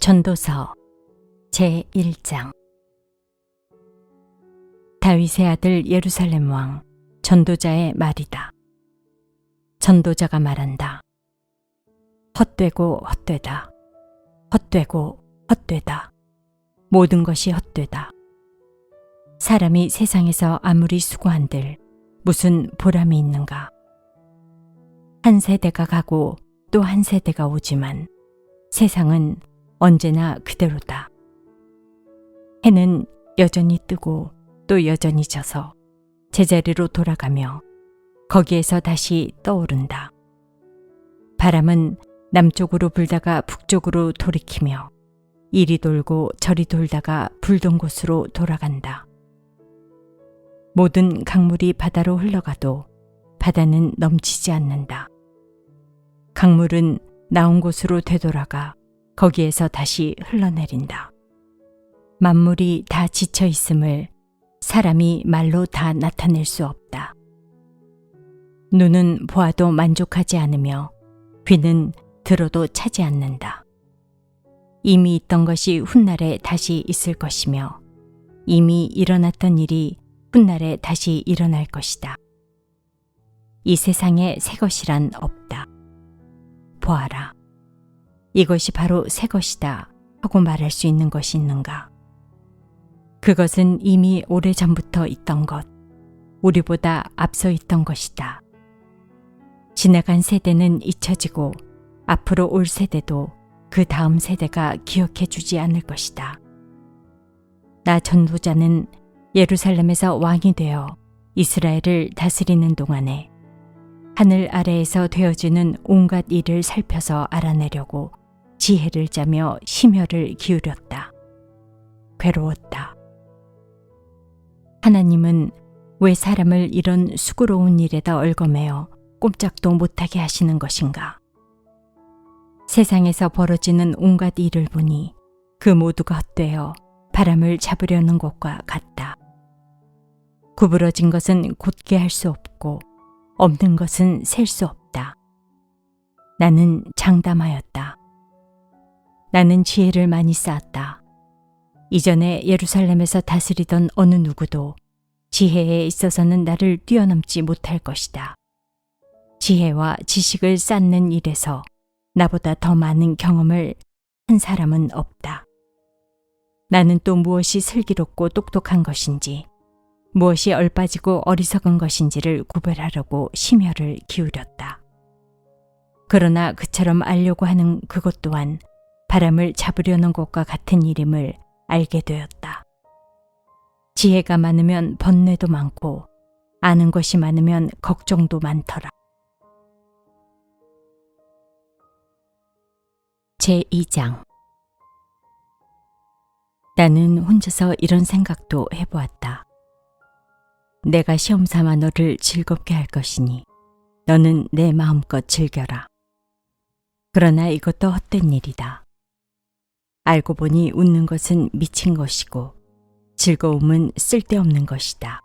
전도서 제1장. 다윗의 아들 예루살렘 왕 전도자의 말이다. 전도자가 말한다. 헛되고 헛되다. 헛되고 헛되다. 모든 것이 헛되다. 사람이 세상에서 아무리 수고한들 무슨 보람이 있는가. 한 세대가 가고 또 한 세대가 오지만 세상은 언제나 그대로다. 해는 여전히 뜨고 또 여전히 져서 제자리로 돌아가며 거기에서 다시 떠오른다. 바람은 남쪽으로 불다가 북쪽으로 돌이키며 이리 돌고 저리 돌다가 불던 곳으로 돌아간다. 모든 강물이 바다로 흘러가도 바다는 넘치지 않는다. 강물은 나온 곳으로 되돌아가 거기에서 다시 흘러내린다. 만물이 다 지쳐 있음을 사람이 말로 다 나타낼 수 없다. 눈은 보아도 만족하지 않으며 귀는 들어도 차지 않는다. 이미 있던 것이 훗날에 다시 있을 것이며 이미 일어났던 일이 훗날에 다시 일어날 것이다. 이 세상에 새 것이란 없다. 보아라. 이것이 바로 새 것이다 하고 말할 수 있는 것이 있는가? 그것은 이미 오래전부터 있던 것, 우리보다 앞서 있던 것이다. 지나간 세대는 잊혀지고 앞으로 올 세대도 그 다음 세대가 기억해 주지 않을 것이다. 나 전도자는 예루살렘에서 왕이 되어 이스라엘을 다스리는 동안에 하늘 아래에서 되어지는 온갖 일을 살펴서 알아내려고 지혜를 짜며 심혈을 기울였다. 괴로웠다. 하나님은 왜 사람을 이런 수고로운 일에다 얽어매어 꼼짝도 못하게 하시는 것인가? 세상에서 벌어지는 온갖 일을 보니 그 모두가 헛되어 바람을 잡으려는 것과 같다. 구부러진 것은 곧게 할 수 없고 없는 것은 셀 수 없다. 나는 장담하였다. 나는 지혜를 많이 쌓았다. 이전에 예루살렘에서 다스리던 어느 누구도 지혜에 있어서는 나를 뛰어넘지 못할 것이다. 지혜와 지식을 쌓는 일에서 나보다 더 많은 경험을 한 사람은 없다. 나는 또 무엇이 슬기롭고 똑똑한 것인지, 무엇이 얼빠지고 어리석은 것인지를 구별하려고 심혈을 기울였다. 그러나 그처럼 알려고 하는 그것 또한 바람을 잡으려는 것과 같은 일임을 알게 되었다. 지혜가 많으면 번뇌도 많고 아는 것이 많으면 걱정도 많더라. 제2장. 나는 혼자서 이런 생각도 해보았다. 내가 시험 삼아 너를 즐겁게 할 것이니 너는 내 마음껏 즐겨라. 그러나 이것도 헛된 일이다. 알고 보니 웃는 것은 미친 것이고 즐거움은 쓸데없는 것이다.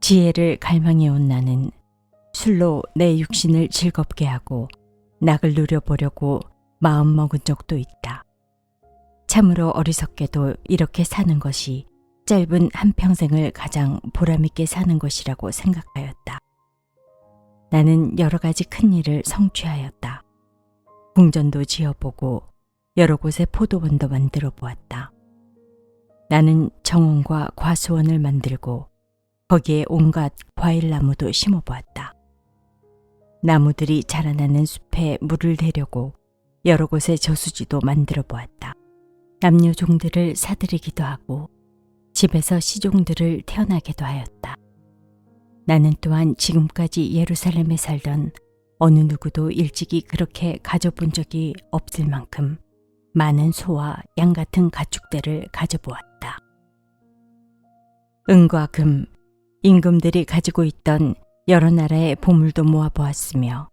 지혜를 갈망해온 나는 술로 내 육신을 즐겁게 하고 낙을 누려보려고 마음 먹은 적도 있다. 참으로 어리석게도 이렇게 사는 것이 짧은 한평생을 가장 보람있게 사는 것이라고 생각하였다. 나는 여러 가지 큰 일을 성취하였다. 궁전도 지어보고 여러 곳에 포도원도 만들어 보았다. 나는 정원과 과수원을 만들고 거기에 온갖 과일나무도 심어보았다. 나무들이 자라나는 숲에 물을 대려고 여러 곳에 저수지도 만들어 보았다. 남녀종들을 사들이기도 하고 집에서 시종들을 태어나게도 하였다. 나는 또한 지금까지 예루살렘에 살던 어느 누구도 일찍이 그렇게 가져본 적이 없을 만큼 많은 소와 양 같은 가축대를 가져보았다. 은과 금, 임금들이 가지고 있던 여러 나라의 보물도 모아보았으며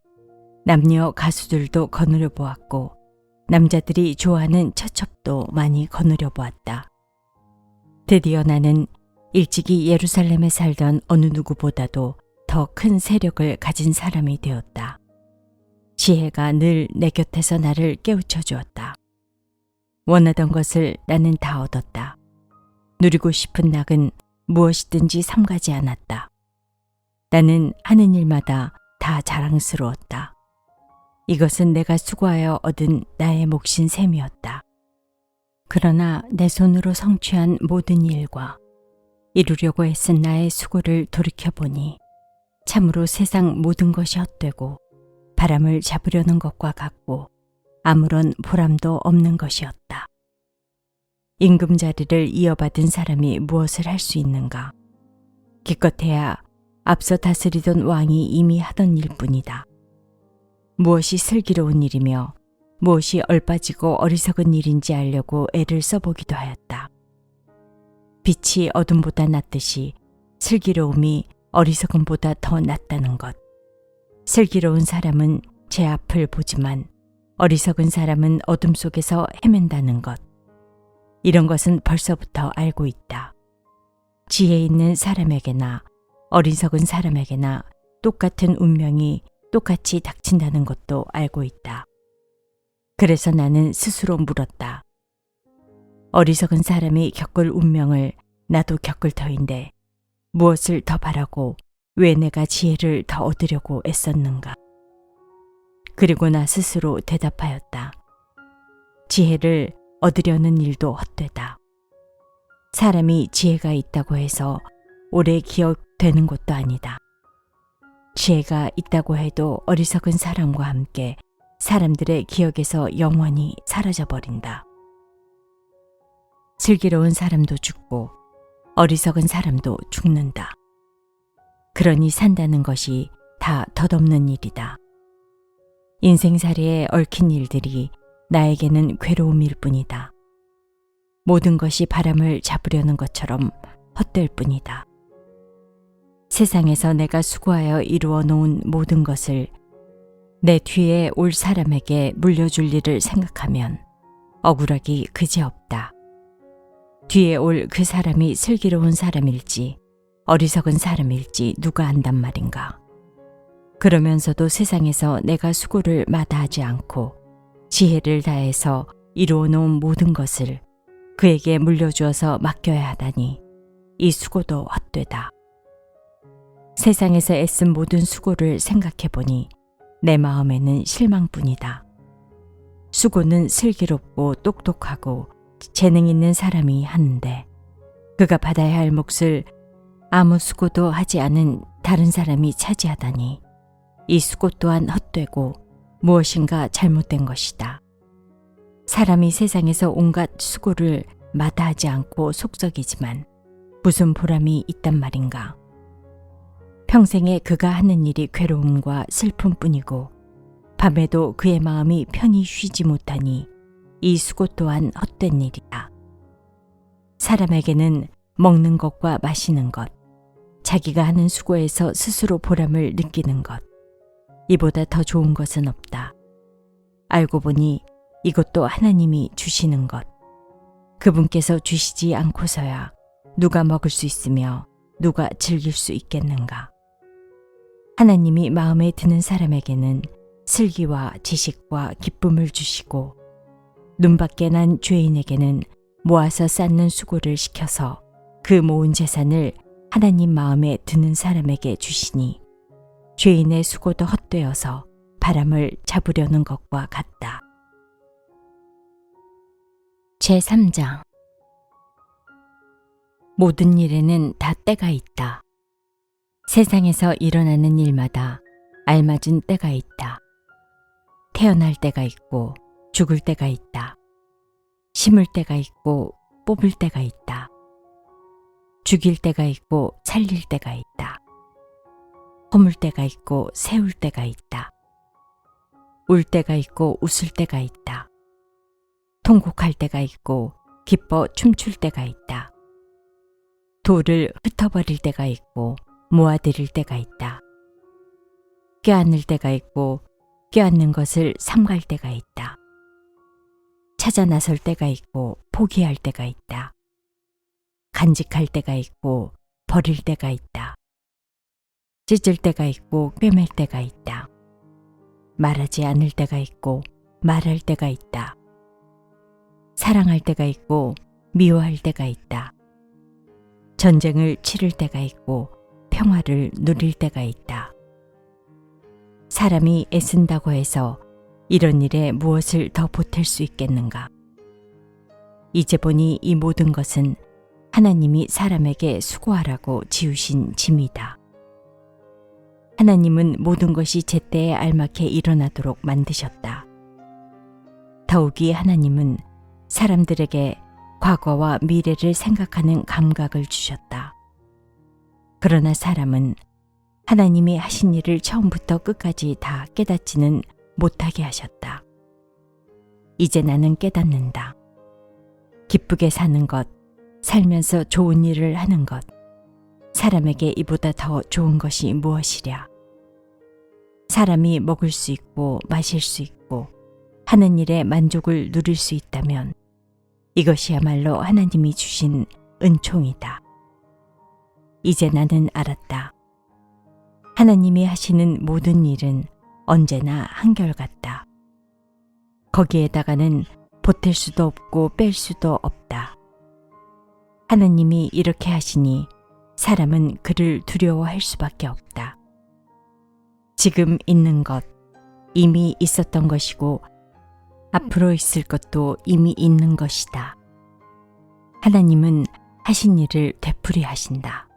남녀 가수들도 거느려 보았고 남자들이 좋아하는 처첩도 많이 거느려 보았다. 드디어 나는 일찍이 예루살렘에 살던 어느 누구보다도 더 큰 세력을 가진 사람이 되었다. 지혜가 늘 내 곁에서 나를 깨우쳐 주었다. 원하던 것을 나는 다 얻었다. 누리고 싶은 낙은 무엇이든지 삼가지 않았다. 나는 하는 일마다 다 자랑스러웠다. 이것은 내가 수고하여 얻은 나의 몫인 셈이었다. 그러나 내 손으로 성취한 모든 일과 이루려고 애쓴 나의 수고를 돌이켜보니 참으로 세상 모든 것이 헛되고 바람을 잡으려는 것과 같고 아무런 보람도 없는 것이었다. 임금자리를 이어받은 사람이 무엇을 할 수 있는가? 기껏해야 앞서 다스리던 왕이 이미 하던 일뿐이다. 무엇이 슬기로운 일이며 무엇이 얼빠지고 어리석은 일인지 알려고 애를 써보기도 하였다. 빛이 어둠보다 낫듯이 슬기로움이 어리석음보다 더 낫다는 것. 슬기로운 사람은 제 앞을 보지만 어리석은 사람은 어둠 속에서 헤맨다는 것. 이런 것은 벌써부터 알고 있다. 지혜 있는 사람에게나 어리석은 사람에게나 똑같은 운명이 똑같이 닥친다는 것도 알고 있다. 그래서 나는 스스로 물었다. 어리석은 사람이 겪을 운명을 나도 겪을 터인데 무엇을 더 바라고 왜 내가 지혜를 더 얻으려고 애썼는가? 그리고 나 스스로 대답하였다. 지혜를 얻으려는 일도 헛되다. 사람이 지혜가 있다고 해서 오래 기억되는 것도 아니다. 지혜가 있다고 해도 어리석은 사람과 함께 사람들의 기억에서 영원히 사라져버린다. 슬기로운 사람도 죽고 어리석은 사람도 죽는다. 그러니 산다는 것이 다 덧없는 일이다. 인생살이에 얽힌 일들이 나에게는 괴로움일 뿐이다. 모든 것이 바람을 잡으려는 것처럼 헛될 뿐이다. 세상에서 내가 수고하여 이루어 놓은 모든 것을 내 뒤에 올 사람에게 물려줄 일을 생각하면 억울하기 그지없다. 뒤에 올 그 사람이 슬기로운 사람일지 어리석은 사람일지 누가 안단 말인가. 그러면서도 세상에서 내가 수고를 마다하지 않고 지혜를 다해서 이루어 놓은 모든 것을 그에게 물려주어서 맡겨야 하다니 이 수고도 헛되다. 세상에서 애쓴 모든 수고를 생각해보니 내 마음에는 실망뿐이다. 수고는 슬기롭고 똑똑하고 재능 있는 사람이 하는데 그가 받아야 할 몫을 아무 수고도 하지 않은 다른 사람이 차지하다니 이 수고 또한 헛되고 무엇인가 잘못된 것이다. 사람이 세상에서 온갖 수고를 마다하지 않고 속썩이지만 무슨 보람이 있단 말인가. 평생에 그가 하는 일이 괴로움과 슬픔뿐이고 밤에도 그의 마음이 편히 쉬지 못하니 이 수고 또한 헛된 일이다. 사람에게는 먹는 것과 마시는 것, 자기가 하는 수고에서 스스로 보람을 느끼는 것, 이보다 더 좋은 것은 없다. 알고 보니 이것도 하나님이 주시는 것. 그분께서 주시지 않고서야 누가 먹을 수 있으며 누가 즐길 수 있겠는가. 하나님이 마음에 드는 사람에게는 슬기와 지식과 기쁨을 주시고 눈밖에 난 죄인에게는 모아서 쌓는 수고를 시켜서 그 모은 재산을 하나님 마음에 드는 사람에게 주시니 죄인의 수고도 헛되어서 바람을 잡으려는 것과 같다. 제3장. 모든 일에는 다 때가 있다. 세상에서 일어나는 일마다 알맞은 때가 있다. 태어날 때가 있고 죽을 때가 있다. 심을 때가 있고 뽑을 때가 있다. 죽일 때가 있고 살릴 때가 있다. 허물 때가 있고 세울 때가 있다. 울 때가 있고 웃을 때가 있다. 통곡할 때가 있고 기뻐 춤출 때가 있다. 돌을 흩어버릴 때가 있고 모아들일 때가 있다. 껴안을 때가 있고 껴안는 것을 삼갈 때가 있다. 찾아 나설 때가 있고 포기할 때가 있다. 간직할 때가 있고 버릴 때가 있다. 찢을 때가 있고 꿰맬 때가 있다. 말하지 않을 때가 있고 말할 때가 있다. 사랑할 때가 있고 미워할 때가 있다. 전쟁을 치를 때가 있고 평화를 누릴 때가 있다. 사람이 애쓴다고 해서 이런 일에 무엇을 더 보탤 수 있겠는가? 이제 보니 이 모든 것은 하나님이 사람에게 수고하라고 지으신 짐이다. 하나님은 모든 것이 제때에 알맞게 일어나도록 만드셨다. 더욱이 하나님은 사람들에게 과거와 미래를 생각하는 감각을 주셨다. 그러나 사람은 하나님이 하신 일을 처음부터 끝까지 다 깨닫지는 못하게 하셨다. 이제 나는 깨닫는다. 기쁘게 사는 것, 살면서 좋은 일을 하는 것, 사람에게 이보다 더 좋은 것이 무엇이랴. 사람이 먹을 수 있고 마실 수 있고 하는 일에 만족을 누릴 수 있다면 이것이야말로 하나님이 주신 은총이다. 이제 나는 알았다. 하나님이 하시는 모든 일은 언제나 한결같다. 거기에다가는 보탤 수도 없고 뺄 수도 없다. 하나님이 이렇게 하시니 사람은 그를 두려워할 수밖에 없다. 지금 있는 것, 이미 있었던 것이고 앞으로 있을 것도 이미 있는 것이다. 하나님은 하신 일을 되풀이 하신다.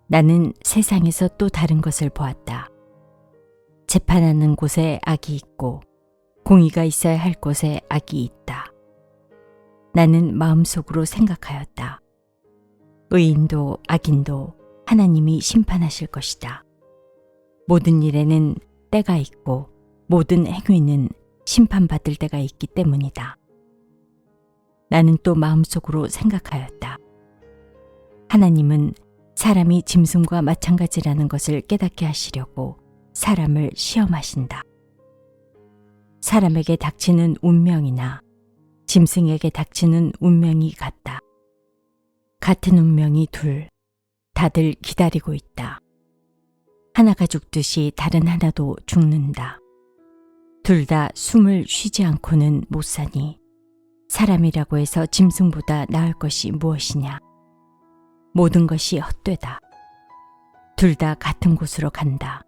나는 세상에서 또 다른 것을 보았다. 재판하는 곳에 악이 있고 공의가 있어야 할 곳에 악이 있다. 나는 마음속으로 생각하였다. 의인도 악인도 하나님이 심판하실 것이다. 모든 일에는 때가 있고 모든 행위는 심판받을 때가 있기 때문이다. 나는 또 마음속으로 생각하였다. 하나님은 사람이 짐승과 마찬가지라는 것을 깨닫게 하시려고 사람을 시험하신다. 사람에게 닥치는 운명이나 짐승에게 닥치는 운명이 같다. 같은 운명이 둘, 다들 기다리고 있다. 하나가 죽듯이 다른 하나도 죽는다. 둘 다 숨을 쉬지 않고는 못 사니 사람이라고 해서 짐승보다 나을 것이 무엇이냐. 모든 것이 헛되다. 둘 다 같은 곳으로 간다.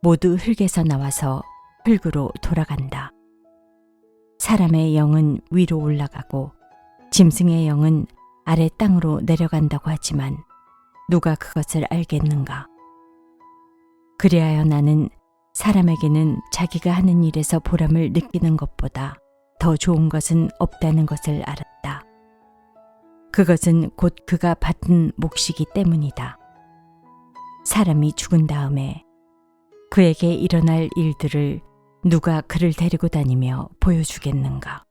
모두 흙에서 나와서 흙으로 돌아간다. 사람의 영은 위로 올라가고 짐승의 영은 아래 땅으로 내려간다고 하지만 누가 그것을 알겠는가? 그리하여 나는 사람에게는 자기가 하는 일에서 보람을 느끼는 것보다 더 좋은 것은 없다는 것을 알았다. 그것은 곧 그가 받은 몫이기 때문이다. 사람이 죽은 다음에 그에게 일어날 일들을 누가 그를 데리고 다니며 보여주겠는가?